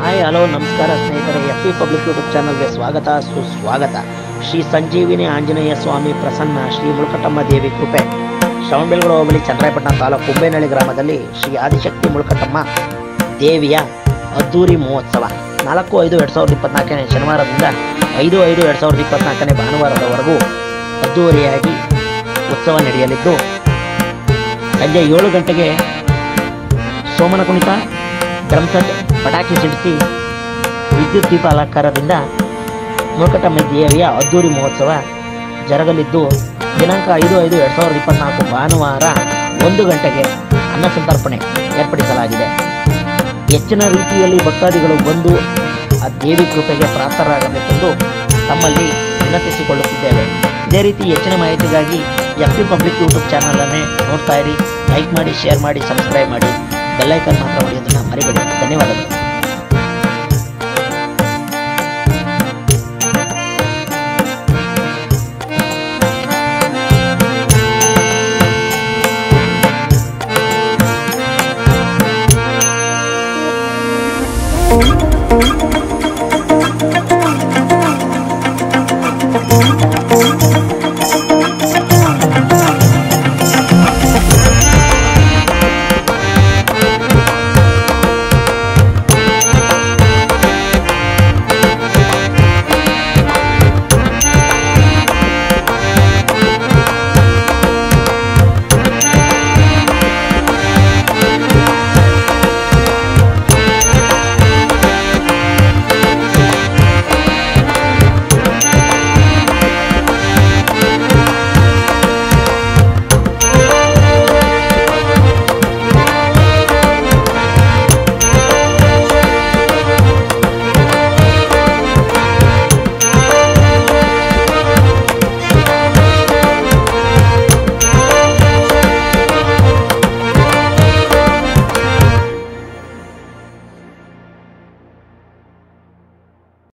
Hi hello ನಮಸ್ಕಾರ ಸ್ನೇಹಿತರೆ, F P public YouTube ಚಾನಲ್ಗೆ ಸ್ವಾಗತ ಸುಸ್ವಾಗತ. ಶ್ರೀ ಸಂಜೀವಿನಿ ಆಂಜನೇಯ ಸ್ವಾಮಿ ಪ್ರಸನ್ನ ಶ್ರೀ ಮುಳುಕಟ್ಟಮ್ಮ ದೇವಿ ಕೃಪೆ ಶ್ರವಣಬೆಳಗೊಳ ಹೋಬಳಿ ಚನ್ನರಾಯಪಟ್ಟಣ ತಾಲೂಕು ಕುಂಬೇನಹಳ್ಳಿ ಗ್ರಾಮದಲ್ಲಿ ಶ್ರೀ ಆದಿಶಕ್ತಿ ಮುಳುಕಟ್ಟಮ್ಮ ದೇವಿಯ ಅದ್ದೂರಿ ಮಹೋತ್ಸವ 4/5/2024 ಶನಿವಾರದಿಂದ 5/5/2024 ಭಾನುವಾರದವರೆಗೂ ಅದ್ದೂರಿಯಾಗಿ ಉತ್ಸವ ನಡೆಯಲಿದ್ದು, ಸಂಜೆ 7 ಗಂಟೆಗೆ ಸೋಮನ ಕುಣಿತ, ಡ್ರಮ್ ಸೆಟ್, ಪಟಾಕಿ ಸಿಡಿಸಿ ವಿದ್ಯುತ್ ದೀಪ ಅಲಂಕಾರದಿಂದ ಮುಳುಕಟ್ಟಮ್ಮ ದೇವಿಯ ಅದ್ದೂರಿ ಮಹೋತ್ಸವ ಜರುಗಲಿದ್ದು, ದಿನಾಂಕ 5/5/2024 ಭಾನುವಾರ 1 ಗಂಟೆಗೆ ಅನ್ನ ಸಂತರ್ಪಣೆ ಏರ್ಪಡಿಸಲಾಗಿದೆ. ಹೆಚ್ಚಿನ ರೀತಿಯಲ್ಲಿ ಭಕ್ತಾದಿಗಳು ಬಂದು ಆ ದೇವಿ ಕೃಪೆಗೆ ಪಾತ್ರರಾಗಬೇಕೆಂದು ತಮ್ಮಲ್ಲಿ ವಿನಂತಿಸಿಕೊಳ್ಳುತ್ತಿದ್ದೇವೆ. ಇದೇ ರೀತಿ ಹೆಚ್ಚಿನ ಮಾಹಿತಿಗಾಗಿ ಎಫ್ ಪಿ ಪಬ್ಲಿಕ್ ಯೂಟ್ಯೂಬ್ ಚಾನಲನ್ನೇ ನೋಡ್ತಾ ಇರಿ. ಲೈಕ್ ಮಾಡಿ, ಶೇರ್ ಮಾಡಿ, ಸಬ್ಸ್ಕ್ರೈಬ್ ಮಾಡಿ, ಬೆಲ್ಲೈಕನ್ ಮಾತ್ರ ಹೊಡೆಯೋದನ್ನು ಮರಿಬೇಡಿ. ಧನ್ಯವಾದಗಳು. Oh